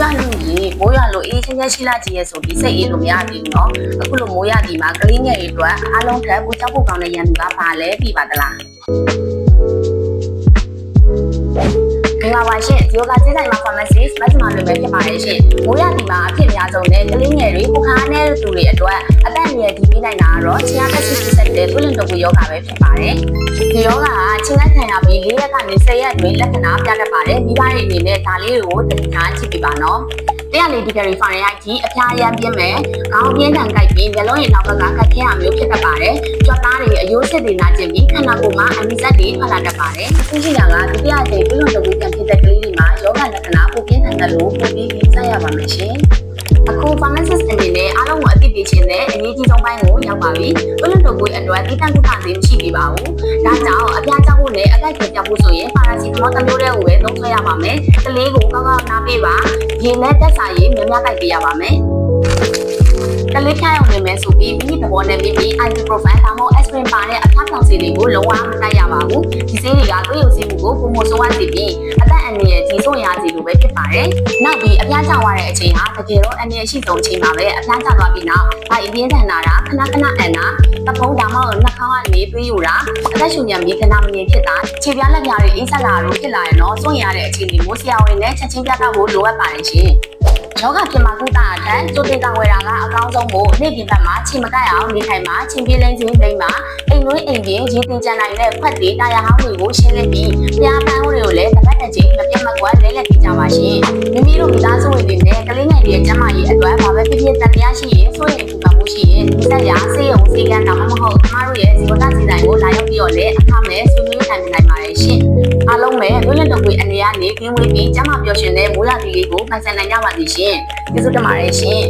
ရွာလူကြီးမိုးရွာလို့အေးချင်းချင်းရှိလာကြီးရဲ့ဆိုပြီးစိတ်အေးလို့မရသေးဘူးเนาะအခုလိုမိုးရဒီမှာကလေးငယ်တွေအတွက်အားလုံးထပ်ဘူးကြောက်ဖို့ကောင်းတဲ့ရန်သူကပါလဲပြပါသလားမင်္ဂလာပါရှင်ဒီယောဂချင်းဆိုင်မှာ pharmacist မတ်မာလွယ်ပဲဖြစ်ပါတယ်ရှင်မိုးရဒီမှာအဖြစ်များဆုံးနဲ့ကလေးငယ်တွေကိုခါနဲ့သူတွေအတွက်အသက်အရွယ်ဒီပေးနိုင်တာကတော့ခြေရသက်ရှိဆက်တဲ့သွေးလွန်တုပ်ကွေးယောဂပဲဖြစ်ပါတယ်ဒီယောဂကခြေလက်ခံရပြီး၄ရက်ကနေ10ရက်အတွင်းလက္ခဏာပြတတ်ပါတယ်မိဘတွေအနေနဲ့ဒါလေးကိုသတိထားကြည့်ပေးပါနော်100 ဒီဂရီဖာရင်ဟိုက်ကြီးအဖျားရမ်းပြင်းမယ်ခေါင်းပြင်းထန်ကိုက်ပြီးမျက်လုံးရဲ့နောက်ကကတ်ခဲရမျိုးဖြစ်တတ်ပါတယ်ကြွက်သားတွေအယိုးစစ်တွေနာကျင်ပြီးခန္ဓာကိုယ်မှာအနိစ္စတွေထွက်လာတတ်ပါတယ်အခုရှိတာကဒုတိယအကြိမ်ပြုလုပ်တဲ့ဝေးကံဖြစ်တဲ့ကလေးတွေမှာယောဂလက္ခဏာပိုပြင်းထန်တယ်လို့ပိုပြီးစရပါမယ်ရှင်အခု pharmacist အနေနဲ့အားလုံးကိုအသိပေးခြင်းနဲ့အရေးကြီးဆုံးပိုင်းကိုရောက်ပါပြီ။သွေးလွန်တုပ်ကွေးအတွက်တိတန့်ကုသခြင်းမရှိသေးပါဘူး။ဒါကြောင့်အပြားကြောက်ဖို့နဲ့အကိုက်ကြောက်ဖို့ဆိုရင်ပါရာစီတမောတစ်မျိုးတည်းကိုပဲသုံးဆွဲရပါမယ်။ကလေးကိုကောင်းကောင်းနားပေးပါ။ရေနဲ့တက်စာရေးများများကိုက်ပေးရပါမယ်။ကလေးခိုင်းအောင်နေမယ်ဆိုပြီးမိမိသဘောနဲ့မိမိ ibuprofen ဒါမှမဟုတ် aspirin ပါတဲ့အဖျားဆောင်ဆေးတွေကိုလုံးဝမတိုက်ရပါဘူး။ဒီဆေးတွေကသွေးရုပ်ဆေးမှုကိုပုံမဆိုးဝါးစေပြီးအသက်အန္တရာယ်ကြီးဆုံးရစေလိုပဲဖြစ်ပါတယ်။နောက်ပြီးအဖျားကျသွားတဲ့အချိန်ဟာတကယ်တော့အန္တရာယ်ရှိဆုံးအချိန်ပါပဲအဖျားကျသွားပြီးနောက်အပြင်းထန်လာတာခဏခဏအန်တာတဖုံးဒါမှမဟုတ်နှာခေါင်းကနေသွေးယူတာအသက်ရှူညံပြီးခဏမငြိမ်ဖြစ်တာခြေပြားလက်ပြားတွေအင်းဆက်လာလို့ဖြစ်လာရင်တော့စိုးရိမ်ရတဲ့အချိန်တွေမိုးဆရာဝန်နဲ့ချက်ချင်းပြသဖို့လိုအပ်ပါတယ်ရှင်။ယောဂဖြစ်မှာကုသအထက်ကြိုတင်ကာဝယ်တာကအကောင်းဆုံးမို့နေ့ပြင်ဘက်မှာချိန်မကိုက်အောင်နေထိုင်မှာချိန်ပြေးလိမ့်ခြင်းလိမ့်မှာအိမ်နွေးအိမ်ပြင်ရေတင်ကြံနိုင်တဲ့ဖက်တွေတာယာဟောင်းတွေကိုရှင်းလင်းပြီးပြားပန်းတွေကိုလည်းတစ်ပတ်တစ်ချိန်မပြတ်မကွက်လဲလက်ကြည့်ကြပါရှင်မိမိတို့မိသားစုဝင်တွေနဲ့ကလေးငယ်တွေရဲ့ကျန်းမာရေးအတွက်ဘာပဲဖြစ်ဖြစ်တန်တရားရှိရင်စိုးရိမ်ပူပန်မှုရှိရင်ဒီသက်ရာဆေးရုံဆေးကန်းတောင်မဟုတ်ကျမတို့ရဲ့ဇီဝကစီတိုင်းကိုလာရောက်ပြီးတော့လည်းအခမဲ့ဆွေးနွေးနိုင်နိုင်ပါတယ်ရှင်အားလုံးပဲလွတ်လပ်တော့ွေအနေရနေကင်းဝေးပြီးကျန်းမာပျော်ရွှင်တဲ့မိုးရာသီလေးကိုပိုင်ဆိုင်နိုင်ကြပါစေရှင်ကျေးဇူးတင်ပါတယ်ရှင်